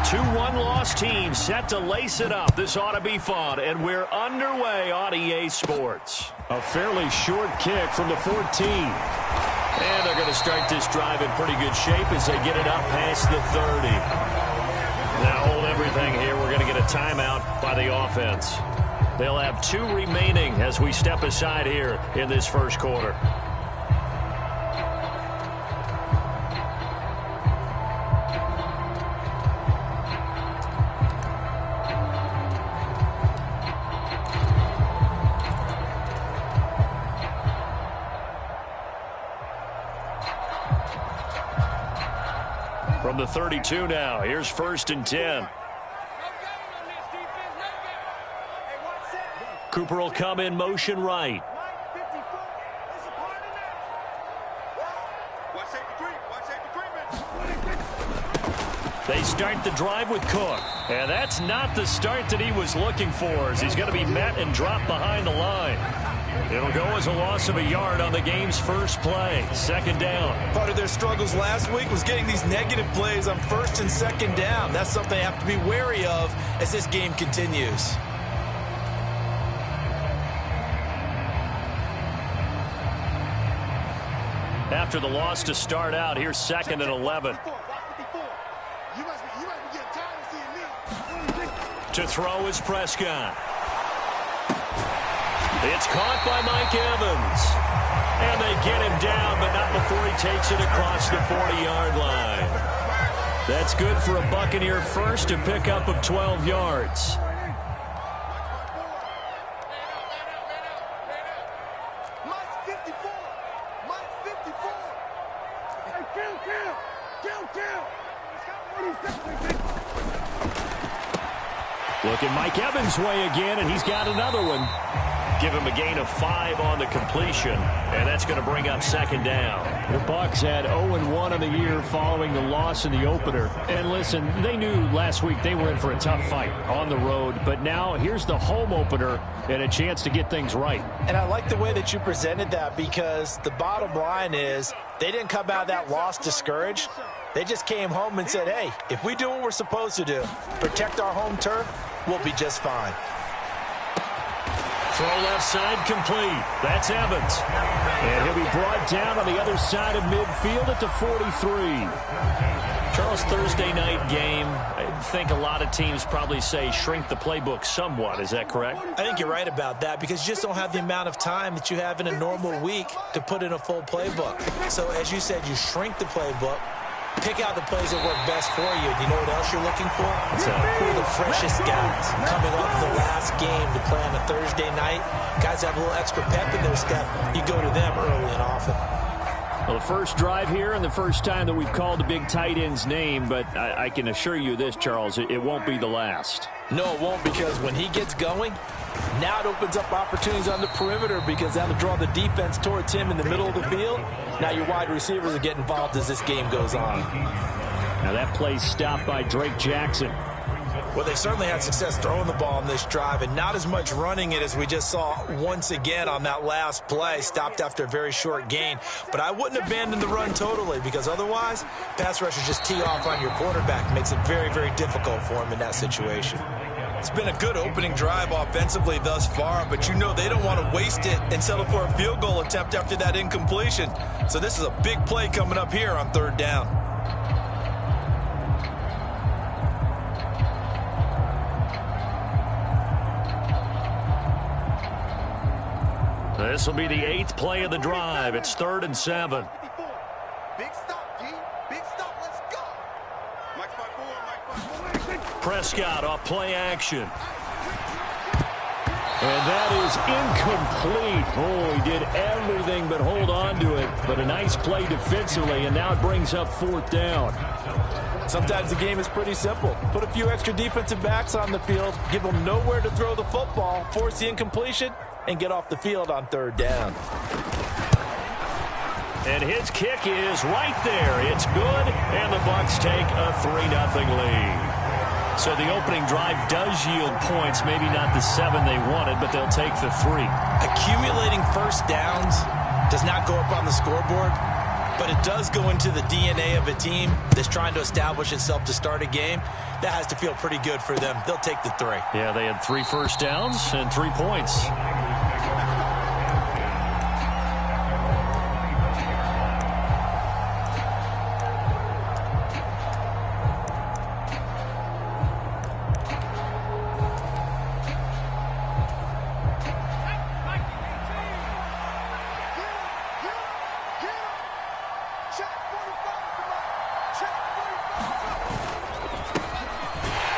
Two one-loss teams set to lace it up. This ought to be fun, and we're underway on EA Sports. A fairly short kick from the 14. And they're going to start this drive in pretty good shape as they get it up past the 30. Now hold everything here. We're going to get a timeout by the offense. They'll have 2 remaining as we step aside here in this first quarter. From the 32 now, here's 1st and 10. Cooper will come in motion right. They start the drive with Cook. And that's not the start that he was looking for, as he's going to be met and dropped behind the line. It'll go as a loss of a yard on the game's first play. 2nd down. Part of their struggles last week was getting these negative plays on 1st and 2nd down. That's something they have to be wary of as this game continues. After the loss to start out, here's 2nd and 11. To throw is Prescott. It's caught by Mike Evans. And they get him down, but not before he takes it across the 40-yard line. That's good for a Buccaneer first, a pickup of 12 yards. Look at Mike Evans' way again, and he's got another one. Give him a gain of 5 on the completion, and that's going to bring up 2nd down. The Bucs had 0-1 on the year following the loss in the opener. And listen, they knew last week they were in for a tough fight on the road, but now here's the home opener and a chance to get things right. And I like the way that you presented that, because the bottom line is they didn't come out of that loss discouraged. They just came home and said, hey, if we do what we're supposed to do, protect our home turf, we'll be just fine. Throw left side complete. That's Evans. And he'll be brought down on the other side of midfield at the 43. Charles, Thursday night game, I think a lot of teams probably say shrink the playbook somewhat. Is that correct? I think you're right about that, because you just don't have the amount of time that you have in a normal week to put in a full playbook. So as you said, you shrink the playbook. Pick out the plays that work best for you. You know what else you're looking for? Who are the freshest guys coming off the last game to play on a Thursday night? Guys have a little extra pep in their step. You go to them early and often. Well, the first drive here and the first time that we've called the big tight end's name, but I can assure you this, Charles, it won't be the last. No, it won't, because when he gets going, now it opens up opportunities on the perimeter, because that'll draw the defense towards him in the middle of the field. Now your wide receivers will get involved as this game goes on. Now that play's stopped by Drake Jackson. Well, they certainly had success throwing the ball on this drive, and not as much running it as we just saw once again on that last play, stopped after a very short gain. But I wouldn't abandon the run totally, because otherwise, pass rushers just tee off on your quarterback. It makes it very, very difficult for him in that situation. It's been a good opening drive offensively thus far, but you know they don't want to waste it and settle for a field goal attempt after that incompletion. So this is a big play coming up here on 3rd down. This will be the 8th play of the drive. It's 3rd and 7. Big stop, G. Big stop. Let's go. Mike 5-4, Prescott off play action. And that is incomplete. Oh, he did everything but hold on to it. But a nice play defensively, and now it brings up 4th down. Sometimes the game is pretty simple. Put a few extra defensive backs on the field, give them nowhere to throw the football, force the incompletion, and get off the field on 3rd down. And his kick is right there. It's good, and the Bucs take a 3-0 lead. So the opening drive does yield points, maybe not the 7 they wanted, but they'll take the 3. Accumulating first downs does not go up on the scoreboard. but it does go into the DNA of a team that's trying to establish itself to start a game. That has to feel pretty good for them. They'll take the 3. Yeah, they had 3 first downs and 3 points.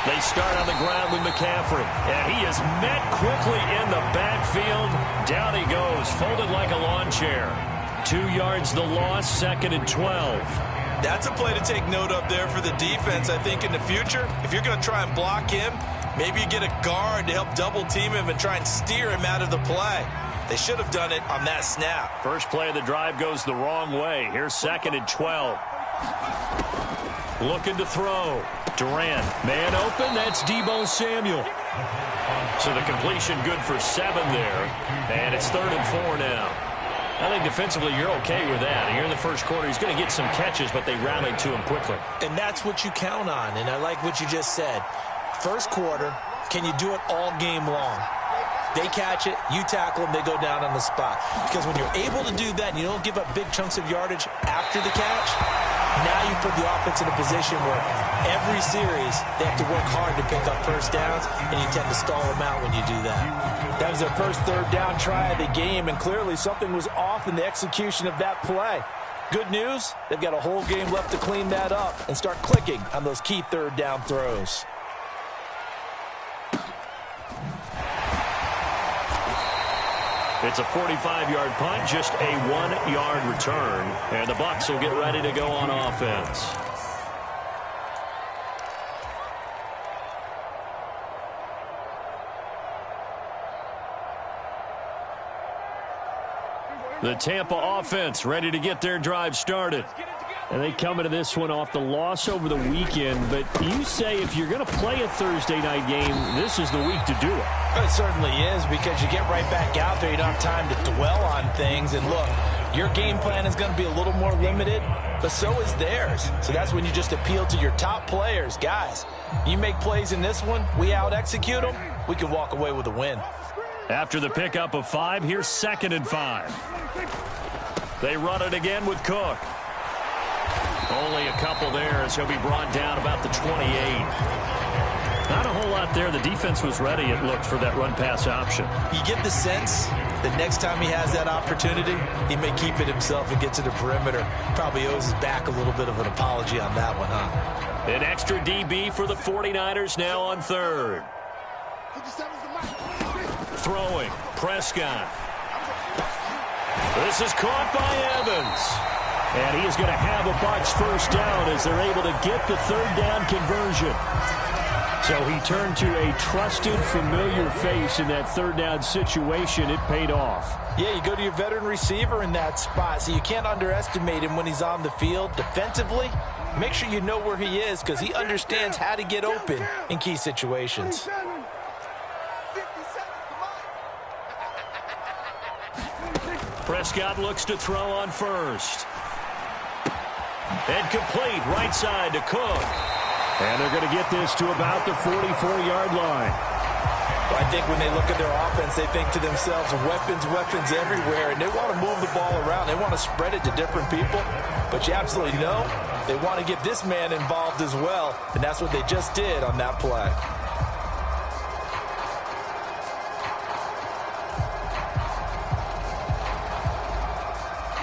They start on the ground with McCaffrey, and he is met quickly in the backfield. Down he goes, folded like a lawn chair. 2 yards the loss, 2nd and 12. That's a play to take note of there for the defense. I think in the future, if you're going to try and block him, maybe you get a guard to help double team him and try and steer him out of the play. They should have done it on that snap. First play of the drive goes the wrong way. Here's 2nd and 12. Looking to throw. Durant, man open, that's Deebo Samuel. So the completion good for 7 there, and it's 3rd and 4 now. I think defensively you're okay with that. Here in the first quarter, he's going to get some catches, but they rallied to him quickly. And that's what you count on, and I like what you just said. First quarter, can you do it all game long? They catch it, you tackle them, they go down on the spot. Because when you're able to do that and you don't give up big chunks of yardage after the catch, now you put the offense in a position where every series they have to work hard to pick up first downs, and you tend to stall them out when you do that. That was their first 3rd down try of the game, and clearly something was off in the execution of that play. Good news, they've got a whole game left to clean that up and start clicking on those key 3rd down throws. It's a 45-yard punt, just a 1-yard return. And the Bucs will get ready to go on offense. The Tampa offense ready to get their drive started. And they come into this one off the loss over the weekend. But you say if you're going to play a Thursday night game, this is the week to do it. It certainly is, because you get right back out there. You don't have time to dwell on things. And look, your game plan is going to be a little more limited, but so is theirs. So that's when you just appeal to your top players. Guys, you make plays in this one, we out-execute them, we can walk away with a win. After the pickup of 5, here's 2nd and 5. They run it again with Cook. Only a couple there as he'll be brought down about the 28. Not a whole lot there. The defense was ready, it looked, for that run-pass option. You get the sense that next time he has that opportunity, he may keep it himself and get to the perimeter. Probably owes his back a little bit of an apology on that one, huh? An extra DB for the 49ers now on 3rd. Throwing. Prescott. This is caught by Evans. And he is going to have a Bucs first down as they're able to get the 3rd down conversion. So he turned to a trusted, familiar face in that 3rd down situation. It paid off. Yeah, you go to your veteran receiver in that spot, so you can't underestimate him when he's on the field. Defensively, make sure you know where he is, because he understands how to get open in key situations. Prescott looks to throw on first. And complete right side to Cook. And they're going to get this to about the 44-yard line. Well, I think when they look at their offense, they think to themselves, weapons, weapons everywhere, and they want to move the ball around. They want to spread it to different people. But you absolutely know they want to get this man involved as well, and that's what they just did on that play.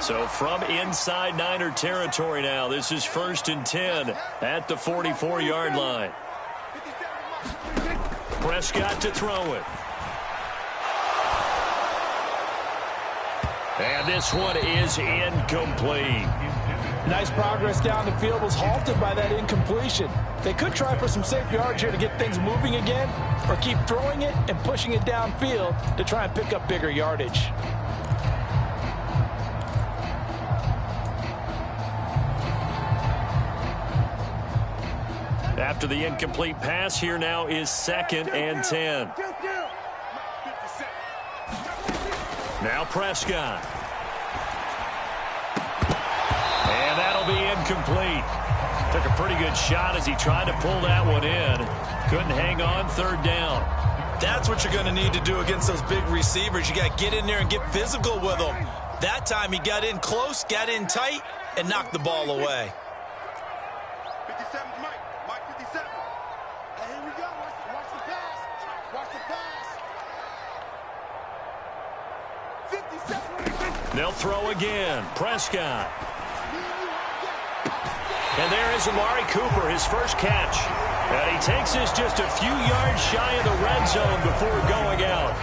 So from inside Niner territory now, this is 1st and 10 at the 44-yard line. Prescott to throw it. And this one is incomplete. Nice progress down the field, was halted by that incompletion. They could try for some safe yards here to get things moving again, or keep throwing it and pushing it downfield to try and pick up bigger yardage. After the incomplete pass, here now is 2nd and 10. Now Prescott. And that'll be incomplete. Took a pretty good shot as he tried to pull that one in. Couldn't hang on, third down. That's what you're going to need to do against those big receivers. You got to get in there and get physical with them. That time he got in close, got in tight, and knocked the ball away. 57's Mike. Mike 57. Hey, here we go. Watch the pass. Watch the pass. 57. They'll throw again. Prescott. And there is Amari Cooper, his first catch. And he takes this just a few yards shy of the red zone before going out.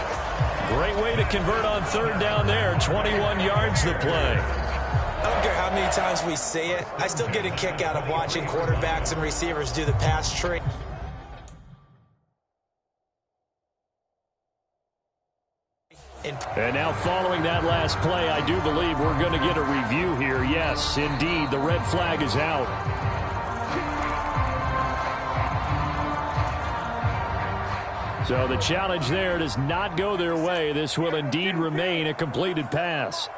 Great way to convert on third down there. 21 yards the play. I don't care how many times we say it. I still get a kick out of watching quarterbacks and receivers do the pass trick. And now following that last play, I do believe we're going to get a review here. Yes, indeed, the red flag is out. So the challenge there does not go their way. This will indeed remain a completed pass.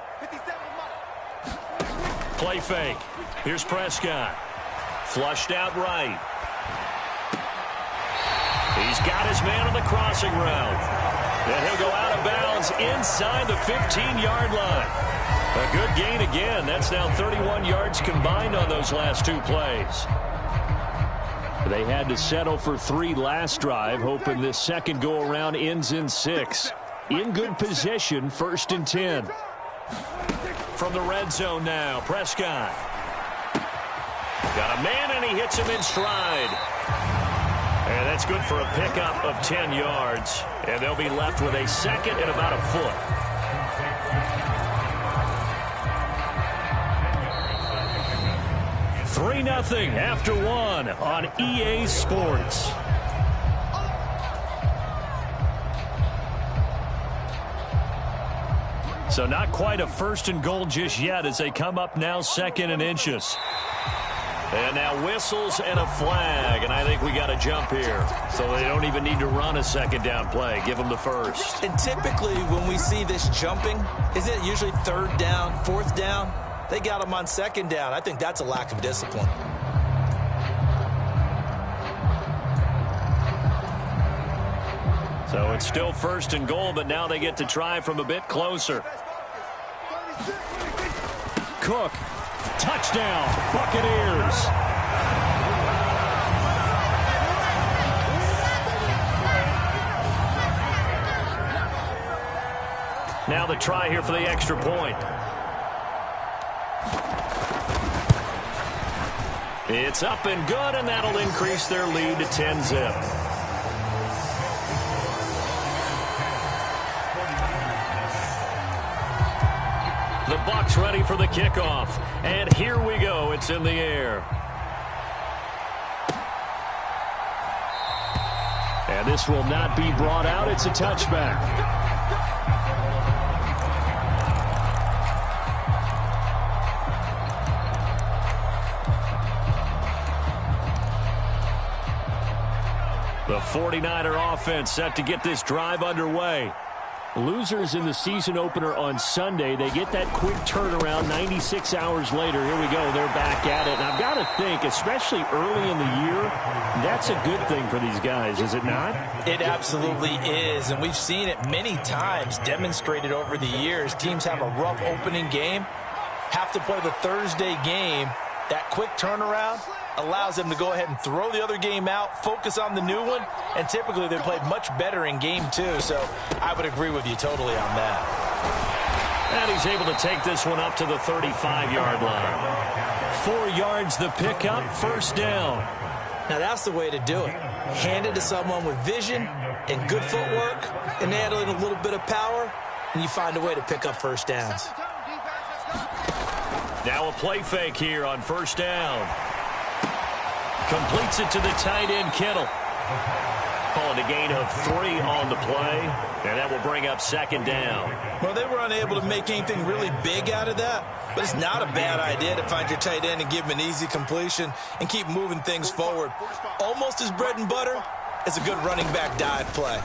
Play fake. Here's Prescott. Flushed out right. He's got his man on the crossing route. And he'll go out of bounds inside the 15-yard line. A good gain again. That's now 31 yards combined on those last two plays. They had to settle for 3 last drive, hoping this second go-around ends in 6. In good position, 1st and 10. From the red zone now, Prescott. Got a man, and he hits him in stride. And that's good for a pickup of 10 yards. And they'll be left with a second and about a foot. Three 3-0 after one on EA Sports. So not quite a 1st and goal just yet as they come up now 2nd and inches. And now whistles and a flag, and I think we got a jump here. So they don't even need to run a 2nd down play. Give them the 1st. And typically when we see this jumping, isn't it usually 3rd down, 4th down? They got them on 2nd down. I think that's a lack of discipline. So it's still 1st and goal, but now they get to try from a bit closer. Cook. Touchdown, Buccaneers. Now the try here for the extra point. It's up and good, and that'll increase their lead to 10-zip. The Bucs ready for the kickoff. And here we go. It's in the air. And this will not be brought out. It's a touchback. The 49er offense set to get this drive underway. Losers in the season opener on Sunday, they get that quick turnaround 96 hours later. Here we go. They're back at it. And I've got to think, especially early in the year, that's a good thing for these guys, is it not? It absolutely is. And we've seen it many times demonstrated over the years. Teams have a rough opening game, have to play the Thursday game. That quick turnaround allows them to go ahead and throw the other game out, focus on the new one, and typically they play much better in game 2. So I would agree with you totally on that. And he's able to take this one up to the 35-yard line. 4 yards the pickup, 1st down. Now that's the way to do it. Hand it to someone with vision and good footwork, and add in a little bit of power, and you find a way to pick up 1st downs. Now a play fake here on 1st down. Completes it to the tight end, Kittle. Calling a gain of 3 on the play, and that will bring up 2nd down. Well, they were unable to make anything really big out of that, but it's not a bad idea to find your tight end and give him an easy completion and keep moving things forward. Almost as bread and butter as a good running back dive play.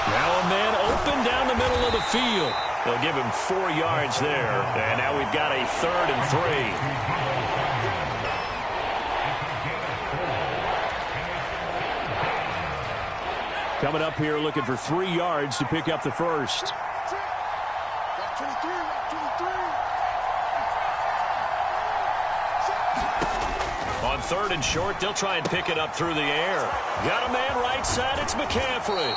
Now a man open down the middle of the field. They'll give him 4 yards there. And now we've got a 3rd and 3. Coming up here looking for 3 yards to pick up the first. On 3rd and short, they'll try and pick it up through the air. Got a man right side. It's McCaffrey.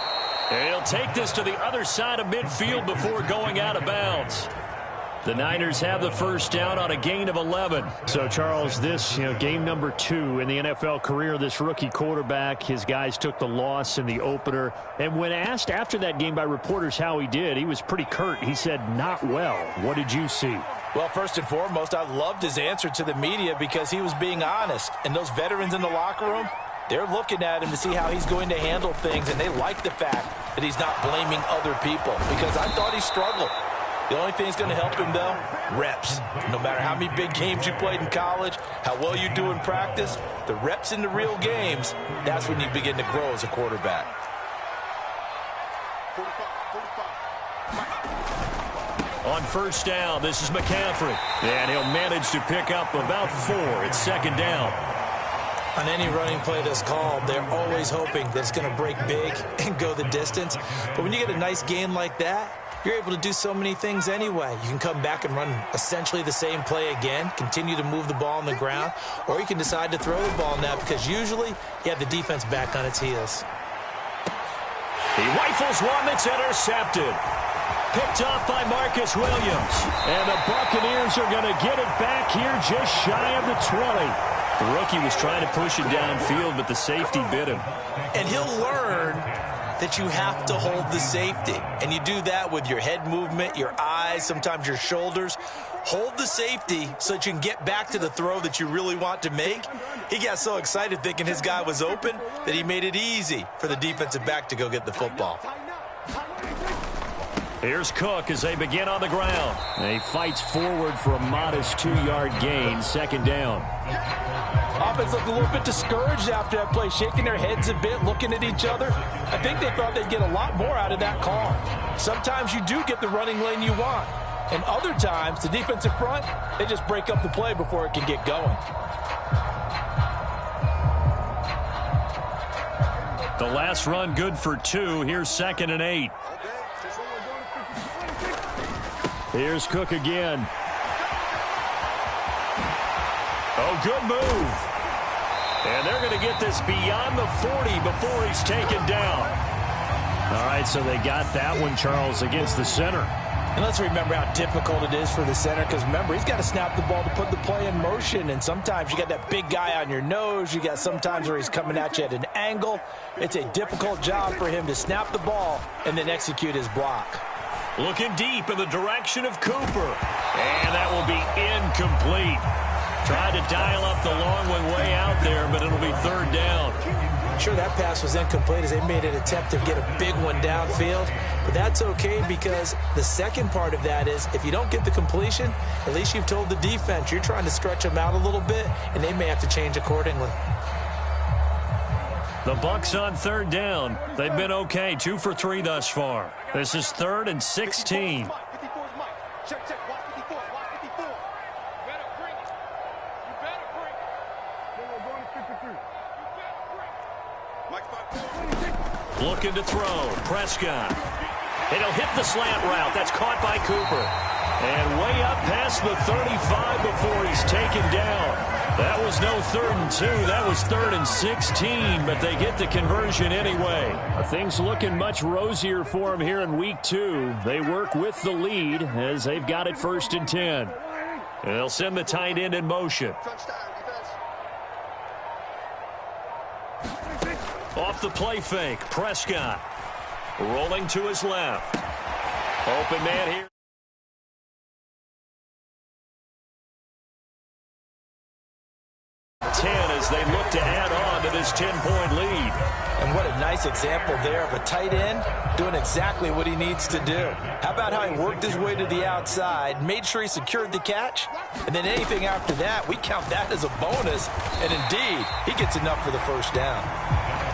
And he'll take this to the other side of midfield before going out of bounds. The Niners have the first down on a gain of 11. So, Charles, this, game number 2 in the NFL career of this rookie quarterback. His guys took the loss in the opener. And when asked after that game by reporters how he did, he was pretty curt. He said, not well. What did you see? Well, first and foremost, I loved his answer to the media because he was being honest. And those veterans in the locker room, they're looking at him to see how he's going to handle things, and they like the fact that he's not blaming other people because I thought he struggled. The only thing that's going to help him, though, reps. No matter how many big games you played in college, how well you do in practice, the reps in the real games, that's when you begin to grow as a quarterback. On first down, this is McCaffrey. And he'll manage to pick up about 4. It's 2nd down. On any running play that's called, they're always hoping that it's going to break big and go the distance. But when you get a nice gain like that, you're able to do so many things anyway. You can come back and run essentially the same play again, continue to move the ball on the ground, or you can decide to throw the ball now because usually you have the defense back on its heels. He rifles one that's intercepted. Picked off by Marcus Williams. And the Buccaneers are going to get it back here just shy of the 20. The rookie was trying to push it downfield, but the safety bit him. And he'll learn that you have to hold the safety. And you do that with your head movement, your eyes, sometimes your shoulders. Hold the safety so that you can get back to the throw that you really want to make. He got so excited thinking his guy was open that he made it easy for the defensive back to go get the football. Here's Cook as they begin on the ground. And he fights forward for a modest 2-yard gain, 2nd down. Offense looked a little bit discouraged after that play, shaking their heads a bit, looking at each other. I think they thought they'd get a lot more out of that call. Sometimes you do get the running lane you want. And other times, the defensive front, they just break up the play before it can get going. The last run good for 2. Here's 2nd and 8. Here's Cook again. Oh, good move. And they're going to get this beyond the 40 before he's taken down. All right, so they got that one, Charles, against the center. And let's remember how difficult it is for the center because, remember, he's got to snap the ball to put the play in motion. And sometimes you got that big guy on your nose. You got sometimes where he's coming at you at an angle. It's a difficult job for him to snap the ball and then execute his block. Looking deep in the direction of Cooper. And that will be incomplete. Tried to dial up the long one way out there, but it'll be 3rd down. Sure, that pass was incomplete as they made an attempt to get a big one downfield. But that's okay because the second part of that is if you don't get the completion, at least you've told the defense you're trying to stretch them out a little bit, and they may have to change accordingly. The Bucs on 3rd down. They've been okay, 2 for 3 thus far. This is 3rd and 16. Looking to throw. Prescott. And he'll hit the slant route. That's caught by Cooper. And way up past the 35 before he's taken down. That was no 3rd and 2. That was 3rd and 16, but they get the conversion anyway. Things looking much rosier for them here in week 2. They work with the lead as they've got it 1st and 10. And they'll send the tight end in motion. Off the play fake, Prescott. Rolling to his left. Open man here. As they look to add on to this 10-point lead. And what a nice example there of a tight end doing exactly what he needs to do. How about how he worked his way to the outside, made sure he secured the catch, and then anything after that, we count that as a bonus. And indeed, he gets enough for the 1st down.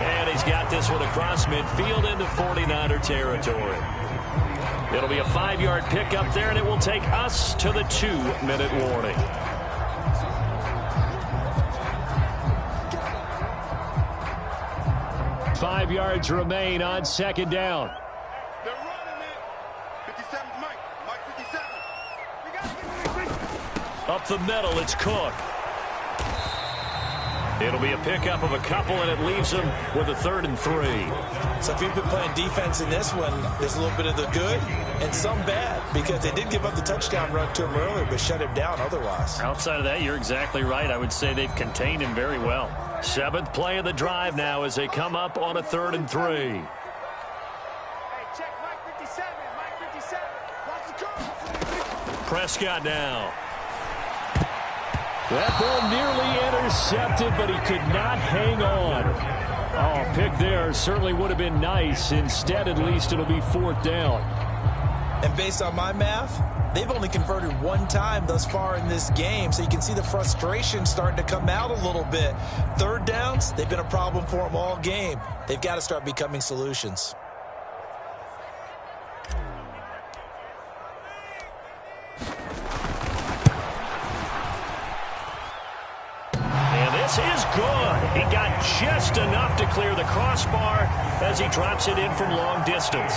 And he's got this one across midfield into 49er territory. It'll be a 5-yard pickup there, and it will take us to the 2-minute warning. Five yards remain on second down. They're running it. 57, Mike 57. We got it. Up the middle, it's Cook. It'll be a pickup of a couple, and it leaves them with a 3rd and 3. So if you've been playing defense in this one, there's a little bit of the good and some bad, because they did give up the touchdown run to him earlier, but shut him down otherwise. Outside of that, you're exactly right. I would say they've contained him very well. 7th play of the drive now as they come up on a 3rd and 3. Hey, check Mike 57. Mike 57. Watch the curve. Prescott now. That ball nearly intercepted, but he could not hang on. Oh, pick there certainly would have been nice. Instead, at least, it'll be 4th down. And based on my math, they've only converted one time thus far in this game, so you can see the frustration starting to come out a little bit. 3rd downs, they've been a problem for them all game. They've got to start becoming solutions. This is good. He got just enough to clear the crossbar as he drops it in from long distance.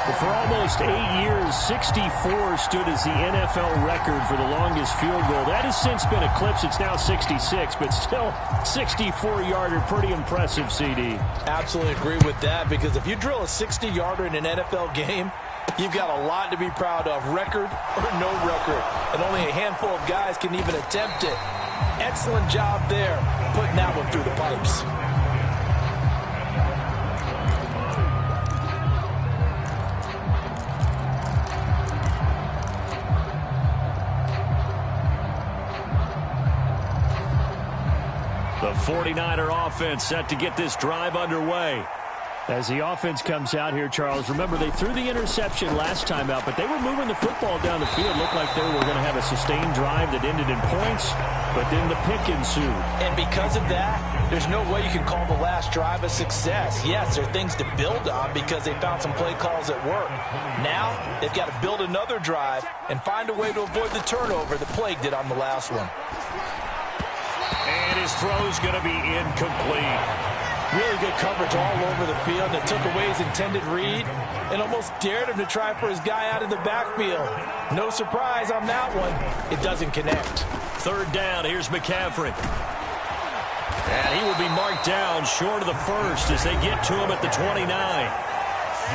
But for almost 8 years, 64 stood as the NFL record for the longest field goal. That has since been eclipsed. It's now 66, but still 64-yarder. Pretty impressive, CD. Absolutely agree with that, because if you drill a 60-yarder in an NFL game, you've got a lot to be proud of, record or no record. And only a handful of guys can even attempt it. Excellent job there, putting that one through the pipes. The 49er offense set to get this drive underway. As the offense comes out here, Charles, remember they threw the interception last time out, but they were moving the football down the field. Looked like they were going to have a sustained drive that ended in points, but then the pick ensued. And because of that, there's no way you can call the last drive a success. Yes, there are things to build on because they found some play calls at work. Now, they've got to build another drive and find a way to avoid the turnover that plagued it on the last one. And his throw's going to be incomplete. Really good coverage all over the field that took away his intended read and almost dared him to try for his guy out of the backfield. No surprise on that one. It doesn't connect. 3rd down. Here's McCaffrey. And he will be marked down short of the 1st as they get to him at the 29.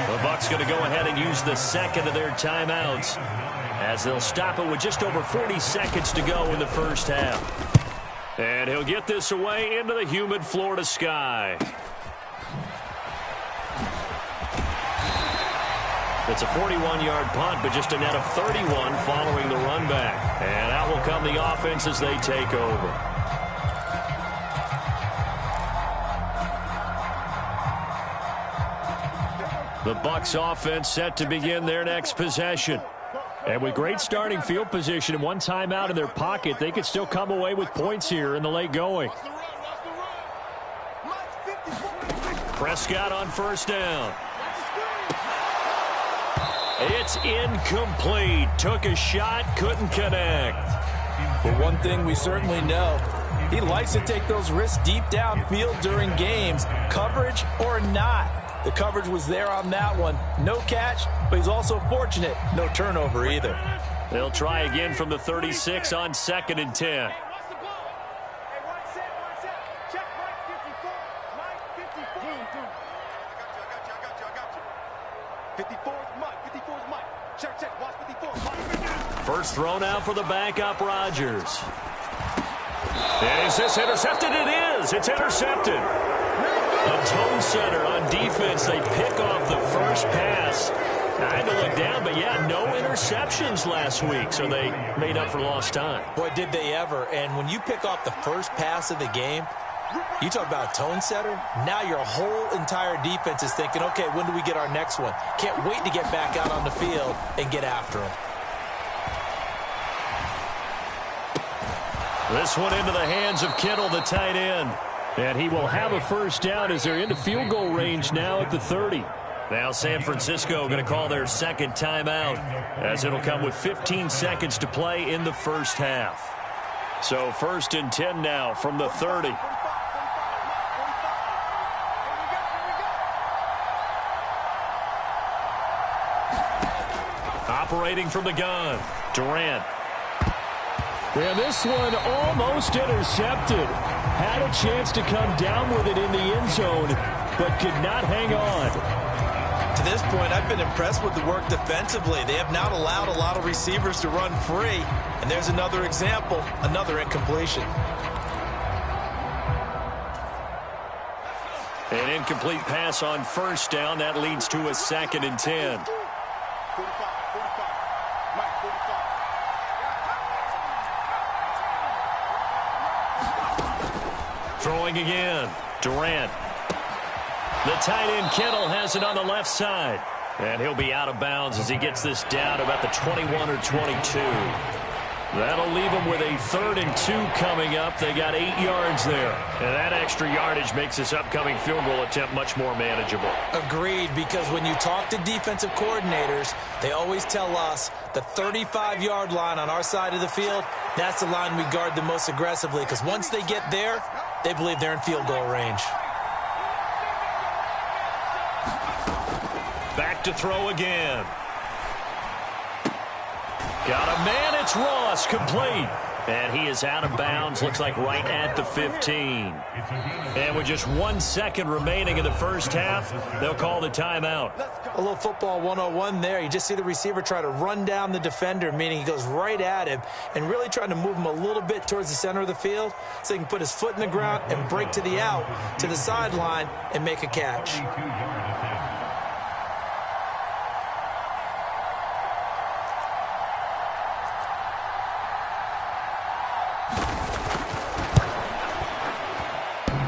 The Bucs going to go ahead and use the 2nd of their timeouts as they'll stop it with just over 40 seconds to go in the first half. And he'll get this away into the humid Florida sky. It's a 41-yard punt, but just a net of 31 following the run back. And out will come the offense as they take over. The Bucs offense set to begin their next possession. And with great starting field position and one timeout in their pocket, they could still come away with points here in the late going. Prescott on 1st down. It's incomplete. Took a shot, couldn't connect. But one thing we certainly know, he likes to take those risks deep downfield during games, coverage or not. The coverage was there on that one. No catch, but he's also fortunate. No turnover either. They'll try again from the 36 on 2nd and 10. First throw now for the backup, Rodgers. And is this intercepted? It is. It's intercepted. A tone setter on defense. They pick off the first pass. I had to look down, but yeah, no interceptions last week, so they made up for lost time. Boy, did they ever. And when you pick off the first pass of the game, you talk about a tone setter. Now your whole entire defense is thinking, okay, when do we get our next one? Can't wait to get back out on the field and get after them. This one into the hands of Kittle, the tight end. And he will have a first down as they're into field goal range now at the 30. Now San Francisco going to call their second timeout, as it'll come with 15 seconds to play in the first half. So 1st and 10 now from the 30. Operating from the gun, Durant. And this one almost intercepted. Had a chance to come down with it in the end zone, but could not hang on. To this point, I've been impressed with the work defensively. They have not allowed a lot of receivers to run free. And there's another example, another incompletion. An incomplete pass on 1st down. That leads to a 2nd and 10. Throwing again. Durant. The tight end Kittle has it on the left side. And he'll be out of bounds as he gets this down about the 21 or 22. That'll leave them with a 3rd and 2 coming up. They got 8 yards there. And that extra yardage makes this upcoming field goal attempt much more manageable. Agreed, because when you talk to defensive coordinators, they always tell us the 35-yard line on our side of the field, that's the line we guard the most aggressively, because once they get there, they believe they're in field goal range. Back to throw again. Got a man, it's Ross, complete. And he is out of bounds, looks like right at the 15. And with just 1 second remaining in the first half, they'll call the timeout. A little football 101 there. You just see the receiver try to run down the defender, meaning he goes right at him, and really trying to move him a little bit towards the center of the field so he can put his foot in the ground and break to the out, to the sideline, and make a catch.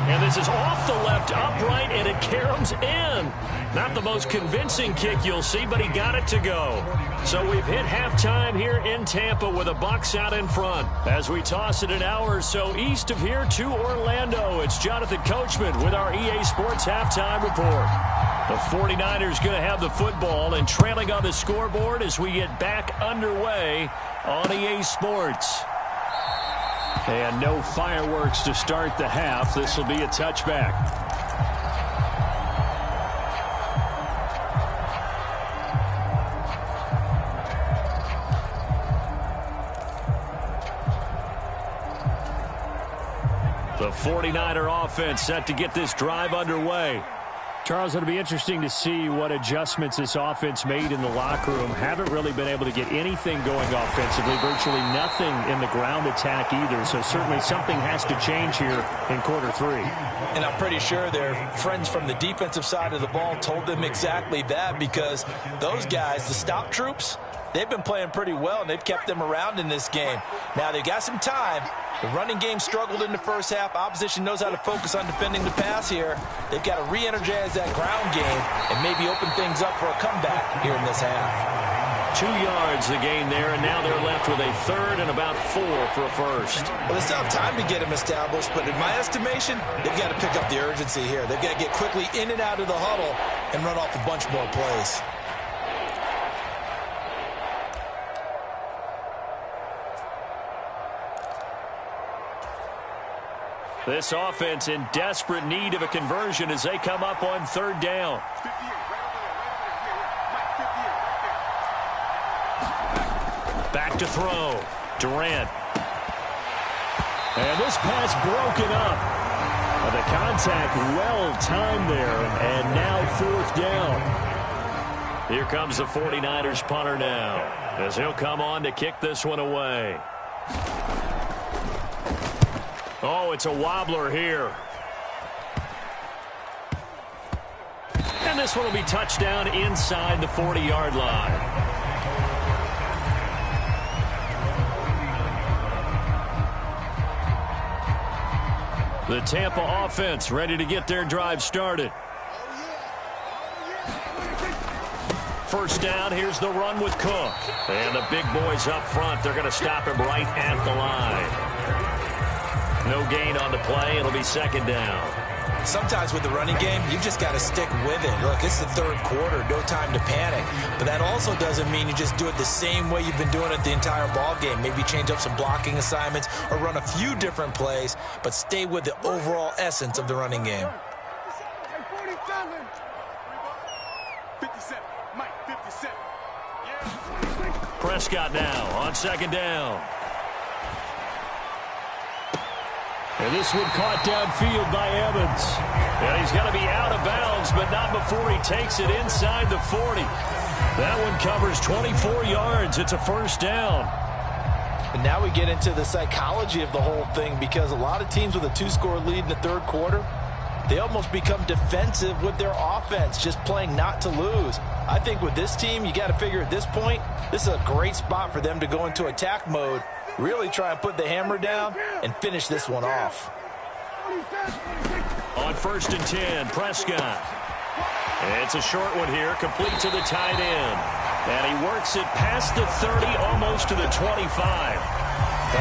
And this is off the left upright, and it caroms in. Not the most convincing kick you'll see, but he got it to go. So we've hit halftime here in Tampa with the Bucs out in front. As we toss it an hour or so east of here to Orlando, it's Jonathan Coachman with our EA Sports Halftime Report. The 49ers going to have the football and trailing on the scoreboard as we get back underway on EA Sports. And no fireworks to start the half. This will be a touchback. The 49er offense set to get this drive underway. Charles, it'll be interesting to see what adjustments this offense made in the locker room. Haven't really been able to get anything going offensively, virtually nothing in the ground attack either. So certainly something has to change here in quarter 3. And I'm pretty sure their friends from the defensive side of the ball told them exactly that, because those guys, the stop troops, they've been playing pretty well, and they've kept them around in this game. Now, they've got some time. The running game struggled in the first half. Opposition knows how to focus on defending the pass here. They've got to re-energize that ground game and maybe open things up for a comeback here in this half. 2 yards the gain there, and now they're left with a 3rd and about 4 for a first. Well, they still have time to get them established, but in my estimation, they've got to pick up the urgency here. They've got to get quickly in and out of the huddle and run off a bunch more plays. This offense in desperate need of a conversion as they come up on 3rd down. Back to throw. Durant. And this pass broken up. The contact well timed there, and now 4th down. Here comes the 49ers punter now, as he'll come on to kick this one away. Oh, it's a wobbler here. And this one will be touchdown inside the 40-yard line. The Tampa offense ready to get their drive started. First down, here's the run with Cook. And the big boys up front, they're going to stop him right at the line. No gain on the play. It'll be 2nd down. sometimes with the running game, you've just got to stick with it. Look, it's the third quarter, no time to panic. But that also doesn't mean you just do it the same way you've been doing it the entire ball game. Maybe change up some blocking assignments or run a few different plays, but stay with the overall essence of the running game. 57. Mike, 57. Prescott now on second down. And this one caught downfield by Evans. And he's going to be out of bounds, but not before he takes it inside the 40. That one covers 24 yards. It's a first down. And now we get into the psychology of the whole thing, because a lot of teams with a 2-score lead in the third quarter, they almost become defensive with their offense, just playing not to lose. I think with this team, you got to figure at this point, this is a great spot for them to go into attack mode, really try and put the hammer down and finish this one off. On 1st and 10, Prescott. It's a short one here, complete to the tight end. And he works it past the 30, almost to the 25.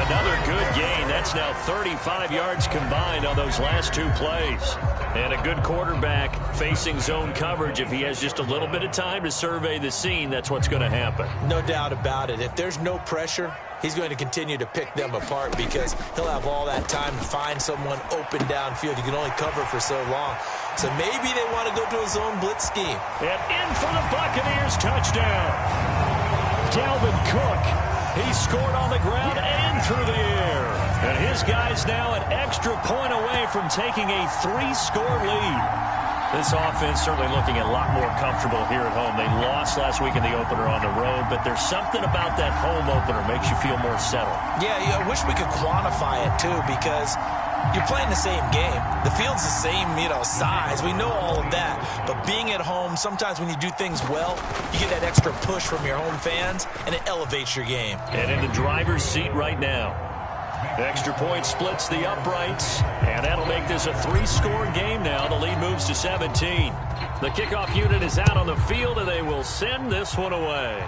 Another good gain. That's now 35 yards combined on those last 2 plays. And a good quarterback facing zone coverage. If he has just a little bit of time to survey the scene, that's what's going to happen. No doubt about it. If there's no pressure, he's going to continue to pick them apart because he'll have all that time to find someone open downfield. You can only cover for so long. So maybe they want to go to a zone blitz scheme. And in for the Buccaneers, touchdown. Dalvin Cook. He scored on the ground and through the air. And his guy's now an extra point away from taking a 3-score lead. This offense certainly looking a lot more comfortable here at home. They lost last week in the opener on the road, but there's something about that home opener makes you feel more settled. Yeah, I wish we could quantify it, too, because you're playing the same game. The field's the same, size. We know all of that. But being at home, sometimes when you do things well, you get that extra push from your home fans, and it elevates your game. And in the driver's seat right now. Extra point splits the uprights, and that'll make this a 3-score game now. The lead moves to 17. The kickoff unit is out on the field, and they will send this one away.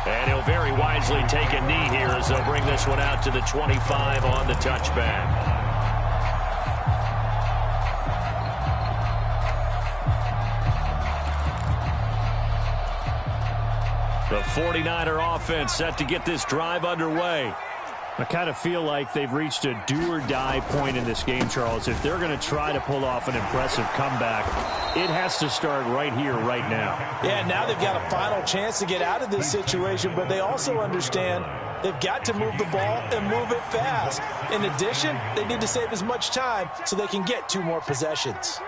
And he'll very wisely take a knee here as they'll bring this one out to the 25 on the touchback. The 49er offense set to get this drive underway. I kind of feel like they've reached a do-or-die point in this game, Charles. If they're going to try to pull off an impressive comeback, it has to start right here, right now. Yeah, now they've got a final chance to get out of this situation, but they also understand they've got to move the ball and move it fast. In addition, they need to save as much time so they can get 2 more possessions.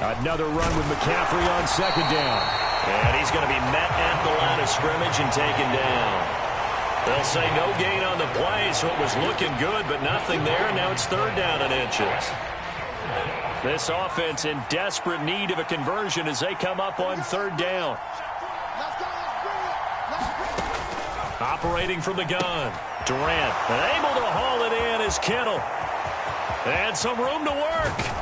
Another run with McCaffrey on second down. And he's going to be met at the line of scrimmage and taken down. They'll say no gain on the play, so it was looking good, but nothing there. Now it's 3rd down and inches. This offense in desperate need of a conversion as they come up on 3rd down. Operating from the gun. Durant, and able to haul it in is Kittle. And some room to work.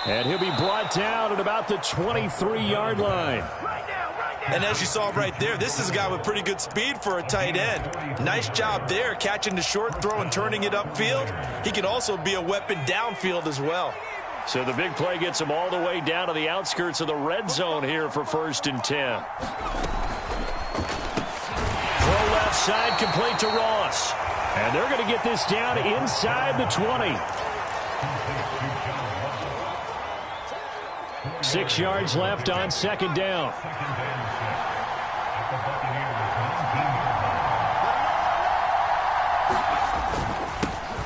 And he'll be brought down at about the 23-yard line. And as you saw right there, this is a guy with pretty good speed for a tight end. Nice job there, catching the short throw and turning it upfield. He can also be a weapon downfield as well. So the big play gets him all the way down to the outskirts of the red zone here for 1st and 10. Throw left side, complete to Ross. And they're going to get this down inside the 20. 6 yards left on 2nd down.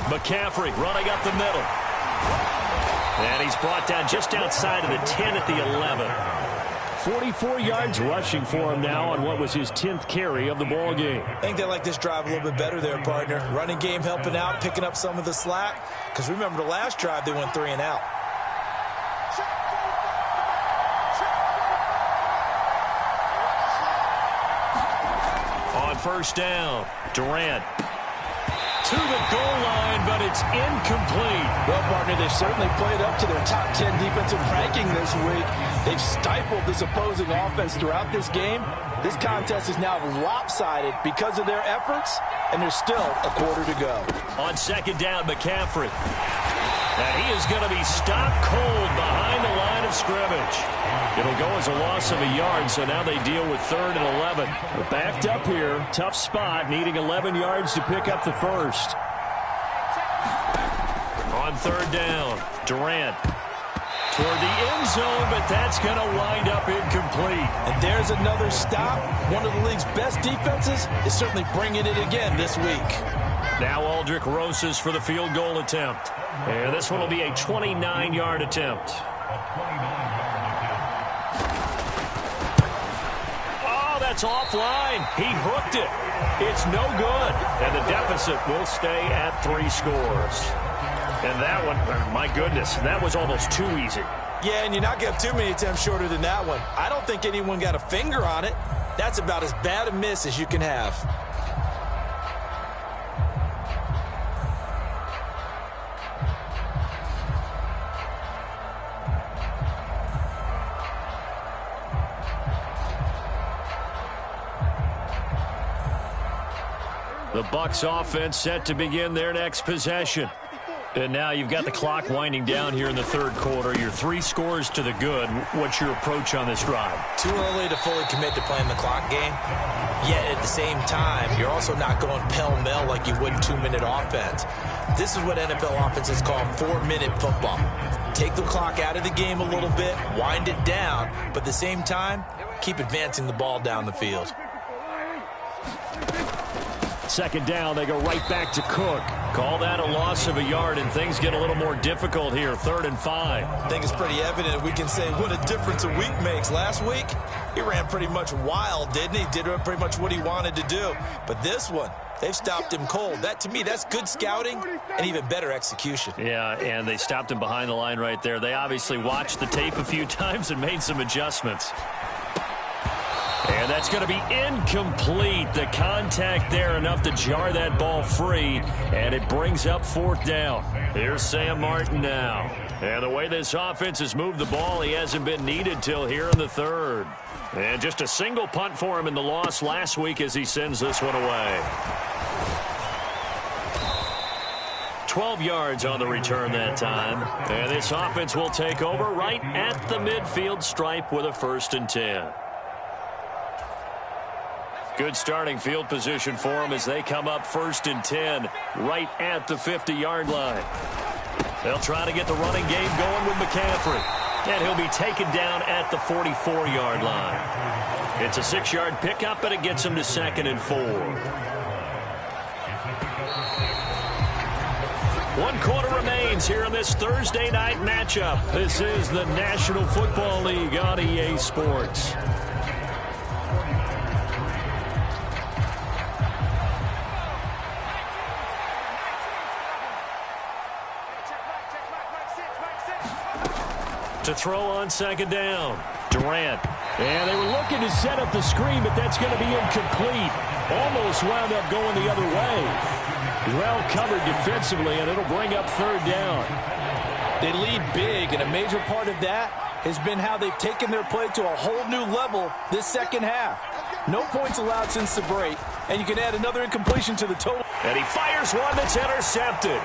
McCaffrey running up the middle. And he's brought down just outside of the 10 at the 11. 44 yards rushing for him now on what was his 10th carry of the ball game. I think they like this drive a little bit better there, partner. Running game helping out, picking up some of the slack. Because remember the last drive, they went 3 and out. On 1st down, Durant to the goal line, but it's incomplete. Well, partner, they've certainly played up to their top 10 defensive ranking this week. They've stifled this opposing offense throughout this game. This contest is now lopsided because of their efforts, and there's still a quarter to go. On second down, McCaffrey. And he is going to be stopped cold behind the line of scrimmage. It'll go as a loss of a yard, so now they deal with 3rd and 11. They're backed up here. Tough spot, needing 11 yards to pick up the first. On 3rd down, Durant. Toward the end zone, but that's going to wind up incomplete. And there's another stop. One of the league's best defenses is certainly bringing it again this week. Now Aldrick Rosas for the field goal attempt. And this one will be a 29-yard attempt. Oh, that's offline. He hooked it. It's no good. And the deficit will stay at 3 scores. And that one, my goodness, that was almost too easy. Yeah, and you're not going to have too many attempts shorter than that one. I don't think anyone got a finger on it. That's about as bad a miss as you can have. The Bucs offense set to begin their next possession. And now you've got the clock winding down here in the 3rd quarter. You're 3 scores to the good. What's your approach on this drive? Too early to fully commit to playing the clock game. Yet at the same time, you're also not going pell-mell like you would in 2-minute offense. This is what NFL offenses call 4-minute football. Take the clock out of the game a little bit, wind it down, but at the same time, keep advancing the ball down the field. Second down, they go right back to Cook. Call that a loss of a yard, and things get a little more difficult here. 3rd and 5. I think it's pretty evident we can say what a difference a week makes. Last week, he ran pretty much wild, didn't he? Did pretty much what he wanted to do. But this one, they've stopped him cold. That, to me, that's good scouting and even better execution. Yeah, and they stopped him behind the line right there. They obviously watched the tape a few times and made some adjustments. And that's going to be incomplete. The contact there enough to jar that ball free, and it brings up 4th down. Here's Sam Martin now. And the way this offense has moved the ball, he hasn't been needed till here in the 3rd. And just a single punt for him in the loss last week as he sends this one away. 12 yards on the return that time. And this offense will take over right at the midfield stripe with a 1st and 10. Good starting field position for them as they come up 1st and 10 right at the 50-yard line. They'll try to get the running game going with McCaffrey. And he'll be taken down at the 44-yard line. It's a 6-yard pickup, but it gets him to 2nd and 4. 1 quarter remains here in this Thursday night matchup. This is the National Football League on EA Sports. To throw on 2nd down, Durant. And they were looking to set up the screen, but that's going to be incomplete. Almost wound up going the other way. Well covered defensively, and it'll bring up 3rd down. They lead big, and a major part of that has been how they've taken their play to a whole new level this second half. No points allowed since the break, and you can add another incompletion to the total. And he fires one that's intercepted.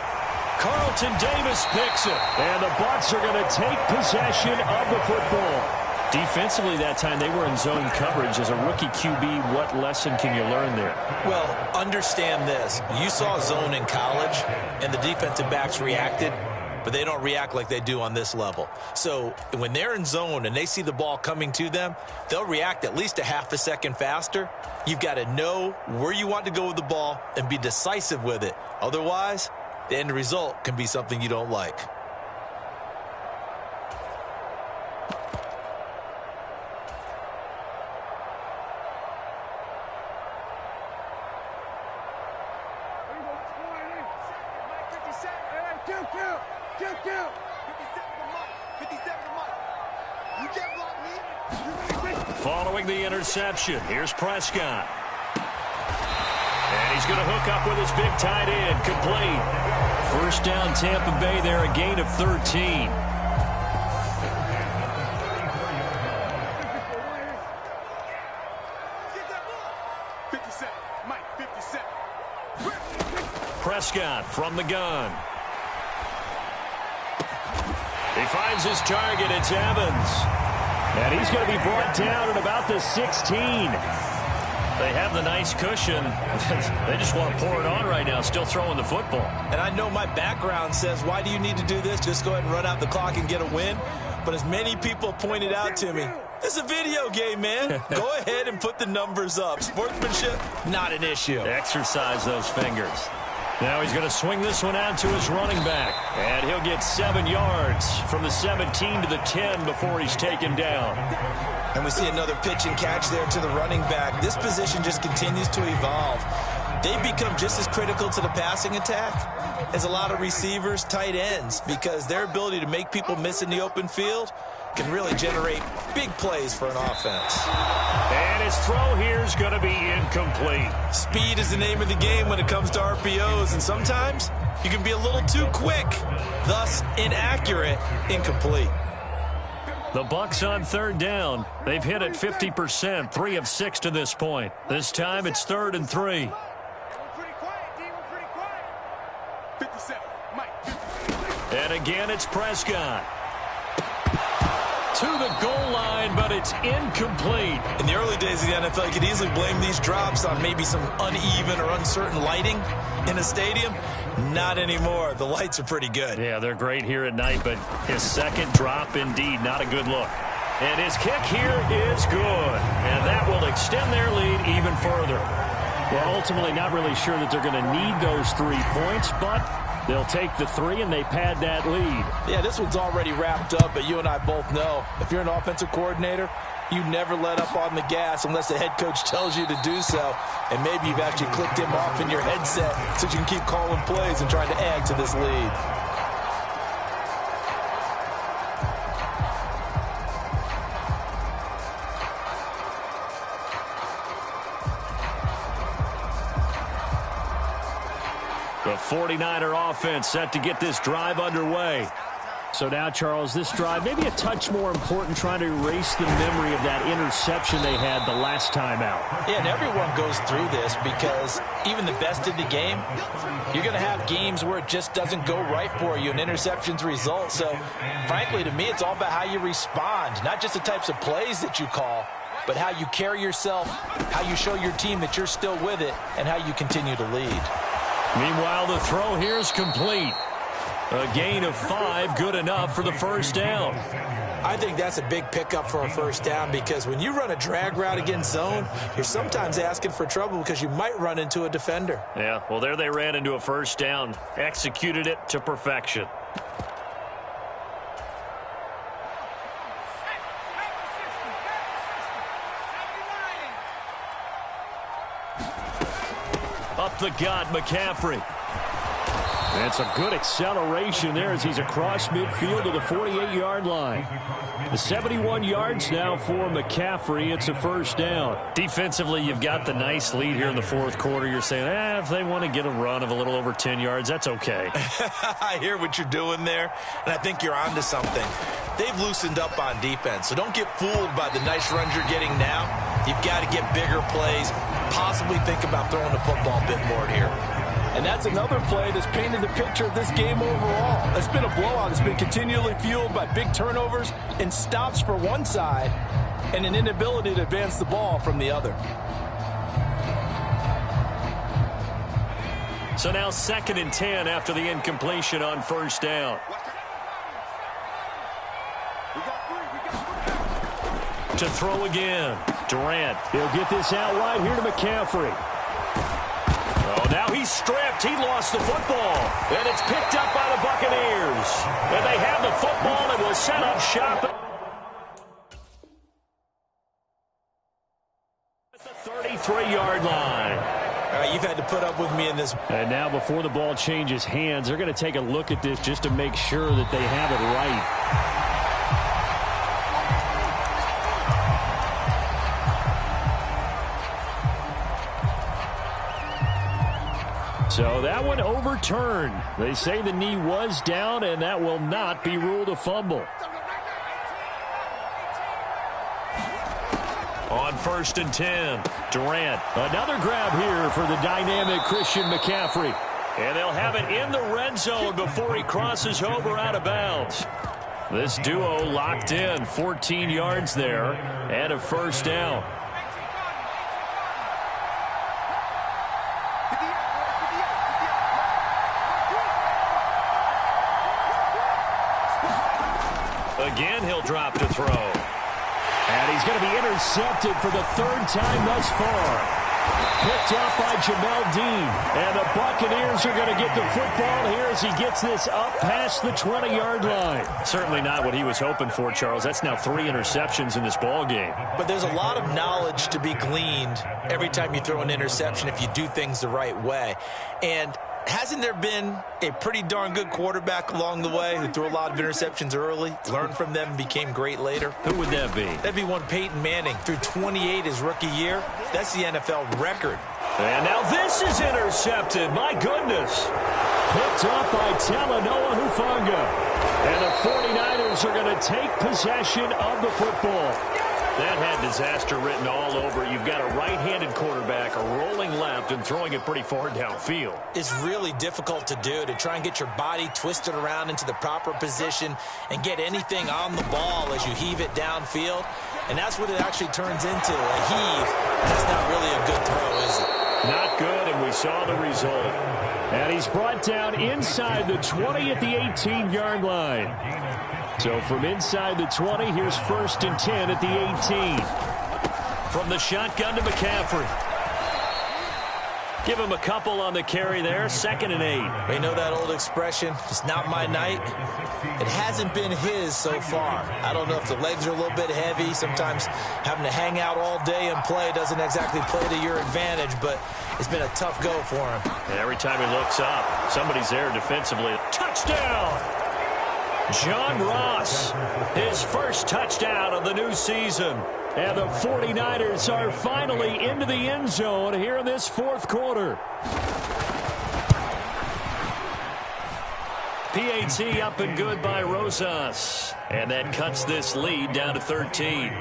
Carlton Davis picks it, and the Bucs are going to take possession of the football. Defensively that time, they were in zone coverage. As a rookie QB, what lesson can you learn there? Well, understand this. You saw zone in college, and the defensive backs reacted, but they don't react like they do on this level. So when they're in zone and they see the ball coming to them, they'll react at least a half a second faster. You've got to know where you want to go with the ball and be decisive with it. Otherwise, the end result can be something you don't like. Following the interception, here's Prescott. And he's He's going to hook up with his big tight end. Complete. First down, Tampa Bay there, a gain of 13. Prescott from the gun. He finds his target. It's Evans. And he's going to be brought down at about the 16. They have the nice cushion. They just want to pour it on right now, still throwing the football. And I know my background says, why do you need to do this? Just go ahead and run out the clock and get a win. But as many people pointed out to me, it's a video game, man. Go ahead and put the numbers up. Sportsmanship, not an issue. Exercise those fingers. Now he's going to swing this one out to his running back. And he'll get 7 yards from the 17 to the 10 before he's taken down. And we see another pitch and catch there to the running back. This position just continues to evolve. They've become just as critical to the passing attack as a lot of receivers, tight ends, because their ability to make people miss in the open field can really generate big plays for an offense. And his throw here is going to be incomplete. Speed is the name of the game when it comes to RPOs, and sometimes you can be a little too quick, thus inaccurate, incomplete. The Bucs on third down. They've hit it 50%, 3 of 6 to this point. This time it's 3rd and 3. And again, it's Prescott. To the goal line, but it's incomplete. In the early days of the NFL, you could easily blame these drops on maybe some uneven or uncertain lighting in a stadium. Not anymore. The lights are pretty good. Yeah, they're great here at night, but his second drop, indeed, not a good look. And his kick here is good. And that will extend their lead even further. Well, ultimately, not really sure that they're going to need those 3 points, but they'll take the 3 and they pad that lead. Yeah, this one's already wrapped up, but you and I both know if you're an offensive coordinator, you never let up on the gas unless the head coach tells you to do so. And maybe you've actually clicked him off in your headset so you can keep calling plays and trying to add to this lead. The 49er offense set to get this drive underway. So now, Charles, this drive maybe a touch more important, trying to erase the memory of that interception they had the last time out. Yeah, and everyone goes through this because even the best in the game, you're going to have games where it just doesn't go right for you, and interceptions result. So, frankly, to me, it's all about how you respond, not just the types of plays that you call, but how you carry yourself, how you show your team that you're still with it, and how you continue to lead. Meanwhile, the throw here is complete. A gain of 5, good enough for the first down. I think that's a big pickup for a first down because when you run a drag route against zone, you're sometimes asking for trouble because you might run into a defender. Yeah, well, there they ran into a first down. Executed it to perfection. Up the gut, McCaffrey. And some good acceleration there as he's across midfield to the 48-yard line. The 71 yards now for McCaffrey. It's a first down. Defensively, you've got the nice lead here in the fourth quarter. You're saying, if they want to get a run of a little over 10 yards, that's okay. I hear what you're doing there, and I think you're onto something. They've loosened up on defense, so don't get fooled by the nice runs you're getting now. You've got to get bigger plays, possibly think about throwing the football a bit more here. And that's another play that's painted the picture of this game overall. It's been a blowout. It's been continually fueled by big turnovers and stops for one side and an inability to advance the ball from the other. So now 2nd and 10 after the incompletion on first down. To throw again. Durant. He'll get this out wide here to McCaffrey. Oh, now he's stripped. He lost the football. And it's picked up by the Buccaneers. And they have the football and will set up shop at the 33-yard line. All right, you've had to put up with me in this. And now before the ball changes hands, they're going to take a look at this just to make sure that they have it right. So that one overturned. They say the knee was down, and that will not be ruled a fumble. On 1st and 10, Durant. Another grab here for the dynamic Christian McCaffrey. And they'll have it in the red zone before he crosses over out of bounds. This duo locked in, 14 yards there, and a first down. Again, he'll drop to throw. And he's going to be intercepted for the 3rd time thus far. Picked off by Jamel Dean. And the Buccaneers are going to get the football here as he gets this up past the 20-yard line. Certainly not what he was hoping for, Charles. That's now 3 interceptions in this ball game. But there's a lot of knowledge to be gleaned every time you throw an interception if you do things the right way. And hasn't there been a pretty darn good quarterback along the way who threw a lot of interceptions early, learned from them, and became great later? Who would that be? That'd be one Peyton Manning. Threw 28 his rookie year. That's the NFL record. And now this is intercepted. My goodness. Picked up by Talanoa Hufanga. And the 49ers are going to take possession of the football. That had disaster written all over. You've got a right-handed quarterback rolling left and throwing it pretty far downfield. It's really difficult to do, to try and get your body twisted around into the proper position and get anything on the ball as you heave it downfield. And that's what it actually turns into, a heave. That's not really a good throw, is it? Not good, and we saw the result. And he's brought down inside the 20 at the 18-yard line. So from inside the 20, here's 1st and 10 at the 18. From the shotgun to McCaffrey. Give him a couple on the carry there. 2nd and 8. You know that old expression, it's not my night? It hasn't been his so far. I don't know if the legs are a little bit heavy. Sometimes having to hang out all day and play doesn't exactly play to your advantage, but it's been a tough go for him. And every time he looks up, somebody's there defensively. Touchdown! John Ross, his first touchdown of the new season. And the 49ers are finally into the end zone here in this 4th quarter. PAT up and good by Rosas. And that cuts this lead down to 13.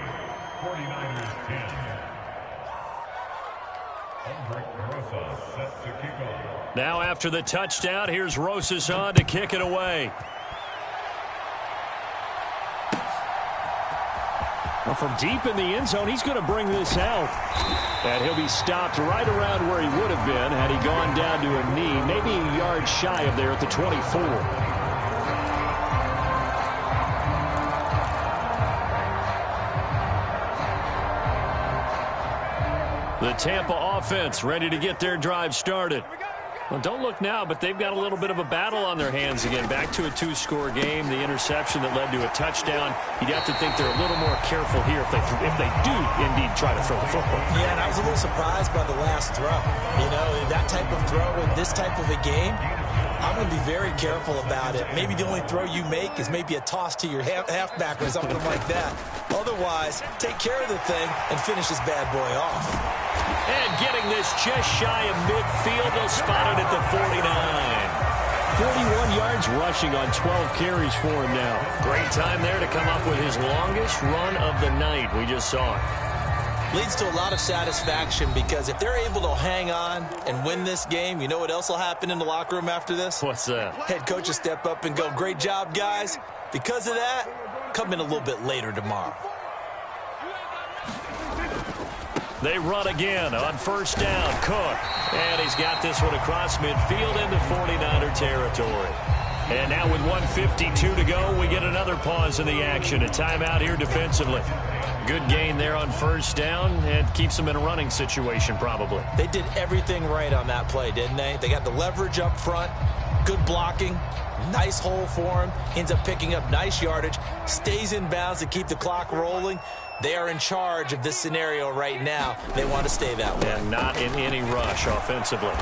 Now after the touchdown, here's Rosas on to kick it away. Well, from deep in the end zone, he's going to bring this out. And he'll be stopped right around where he would have been had he gone down to a knee, maybe a yard shy of there at the 24. The Tampa offense ready to get their drive started. Well, don't look now, but they've got a little bit of a battle on their hands again. Back to a 2-score game. The interception that led to a touchdown. You'd have to think they're a little more careful here if they do indeed try to throw the football. Yeah, and I was a little surprised by the last throw. You know, that type of throw in this type of a game, I'm going to be very careful about it. Maybe the only throw you make is maybe a toss to your halfback or something like that. Otherwise, take care of the thing and finish this bad boy off. And getting this just shy of midfield, they'll spot it at the 49. 41 yards rushing on 12 carries for him now. Great time there to come up with his longest run of the night. We just saw it. Leads to a lot of satisfaction because if they're able to hang on and win this game, you know what else will happen in the locker room after this? What's that? Head coach will step up and go, great job, guys. Because of that, come in a little bit later tomorrow. They run again on 1st down. Cook. And he's got this one across midfield into 49er territory. And now with 1:52 to go, we get another pause in the action. A timeout here defensively. Good gain there on 1st down and keeps them in a running situation probably. They did everything right on that play, didn't they? They got the leverage up front, good blocking, nice hole for him. Ends up picking up nice yardage, stays in bounds to keep the clock rolling. They are in charge of this scenario right now. They want to stay that way. And not in any rush offensively.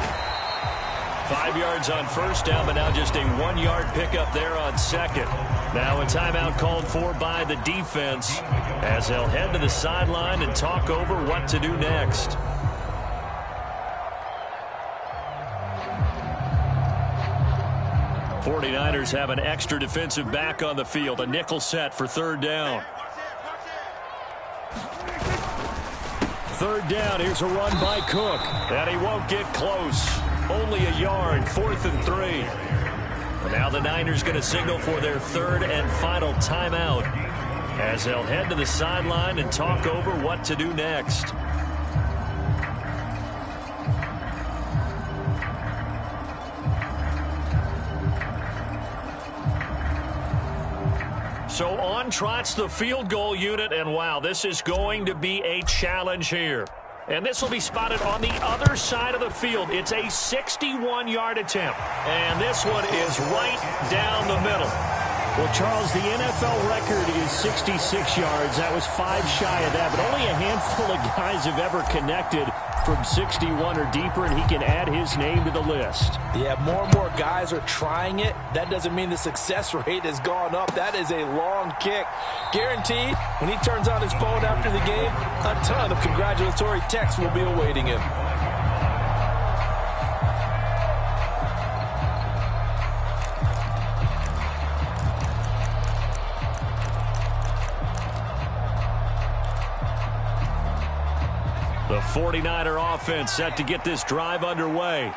5 yards on 1st down, but now just a 1-yard pickup there on 2nd. Now a timeout called for by the defense as they'll head to the sideline and talk over what to do next. 49ers have an extra defensive back on the field. A nickel set for third down. Third down. Here's a run by Cook. And he won't get close. Only a yard. 4th and 3. Now the Niners going to signal for their third and final timeout as they'll head to the sideline and talk over what to do next. So on trots the field goal unit, and wow, this is going to be a challenge here. And this will be spotted on the other side of the field. It's a 61-yard attempt. And this one is right down the middle. Well, Charles, the NFL record is 66 yards. That was 5 shy of that, but only a handful of guys have ever connected from 61 or deeper, and he can add his name to the list. Yeah, more and more guys are trying it. That doesn't mean the success rate has gone up. That is a long kick. Guaranteed, when he turns on his phone after the game, a ton of congratulatory texts will be awaiting him. The 49er offense set to get this drive underway.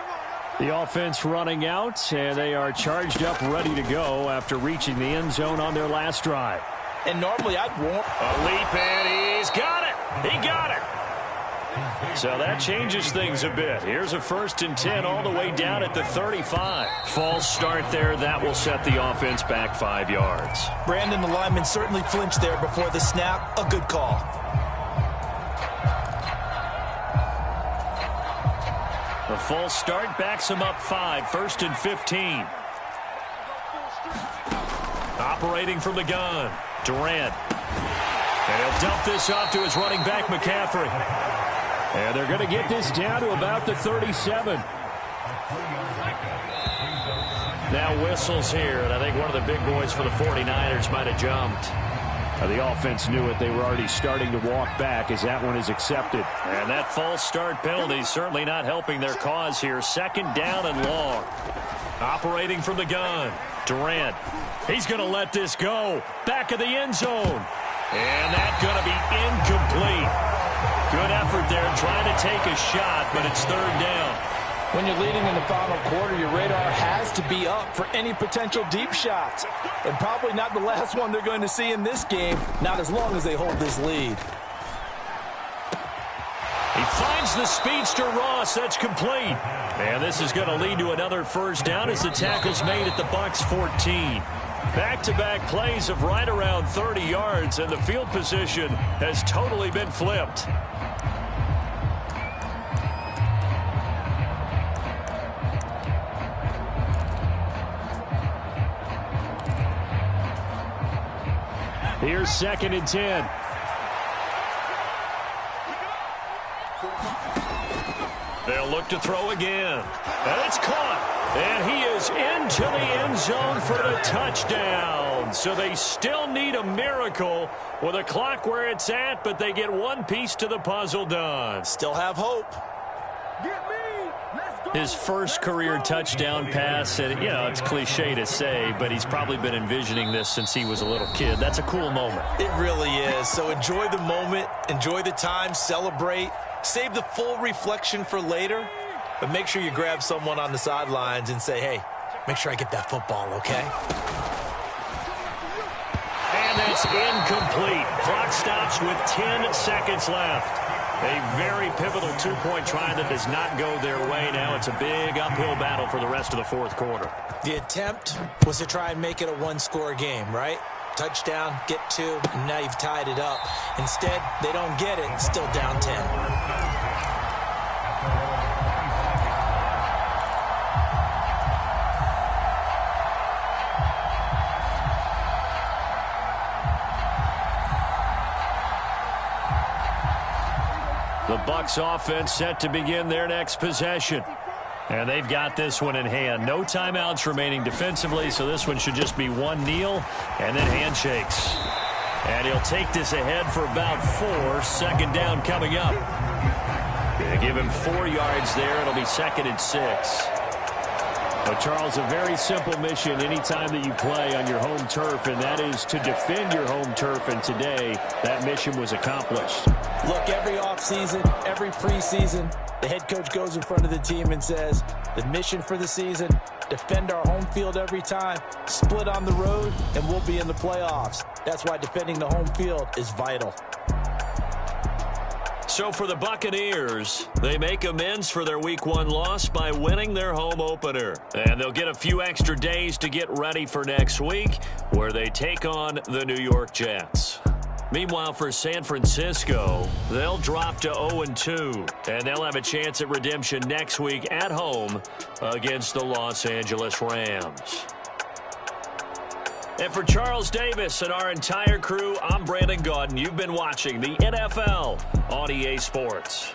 The offense running out, and they are charged up, ready to go after reaching the end zone on their last drive. And normally I'd warn. A leap, and he's got it. He got it. So that changes things a bit. Here's a 1st and 10 all the way down at the 35. False start there. That will set the offense back 5 yards. Brandon, the lineman certainly flinched there before the snap. A good call. The false start backs him up 5, 1st and 15. Operating from the gun, Durant. And he'll dump this off to his running back, McCaffrey. And they're going to get this down to about the 37. Now whistles here, and I think one of the big boys for the 49ers might have jumped. The offense knew it. They were already starting to walk back as that one is accepted. And that false start penalty certainly not helping their cause here. 2nd down and long. Operating from the gun, Durant. He's going to let this go. Back of the end zone. And that's going to be incomplete. Good effort there trying to take a shot, but it's 3rd down. When you're leading in the final quarter, your radar has to be up for any potential deep shots. And probably not the last one they're going to see in this game, not as long as they hold this lead. He finds the speedster Ross. That's complete. And this is going to lead to another 1st down as the tackle's made at the Bucs 14. Back-to-back plays of right around 30 yards, and the field position has totally been flipped. Here's 2nd and 10. They'll look to throw again. And it's caught. And he is into the end zone for the touchdown. So they still need a miracle with a clock where it's at, but they get one piece to the puzzle done. Still have hope. His first career touchdown pass, and you know, it's cliche to say, but he's probably been envisioning this since he was a little kid. That's a cool moment. It really is. So enjoy the moment, enjoy the time, celebrate, save the full reflection for later, but make sure you grab someone on the sidelines and say, hey, make sure I get that football, okay? And it's incomplete. Clock stops with 10 seconds left. A very pivotal 2-point try that does not go their way. Now it's a big uphill battle for the rest of the 4th quarter. The attempt was to try and make it a 1-score game, right? Touchdown, get 2, and now you've tied it up. Instead, they don't get it, still down 10. The Bucs offense set to begin their next possession. And they've got this one in hand. No timeouts remaining defensively, so this one should just be one kneel and then handshakes. And he'll take this ahead for about 4. 2nd down coming up. They give him 4 yards there. It'll be 2nd and 6. Well, Charles, a very simple mission anytime that you play on your home turf, and that is to defend your home turf, and today that mission was accomplished. Look, every offseason, every preseason, the head coach goes in front of the team and says, the mission for the season, defend our home field every time, split on the road, and we'll be in the playoffs. That's why defending the home field is vital. So for the Buccaneers, they make amends for their Week 1 loss by winning their home opener. And they'll get a few extra days to get ready for next week, where they take on the New York Jets. Meanwhile, for San Francisco, they'll drop to 0-2, and they'll have a chance at redemption next week at home against the Los Angeles Rams. And for Charles Davis and our entire crew, I'm Brandon Gaudin. You've been watching the NFL on EA Sports.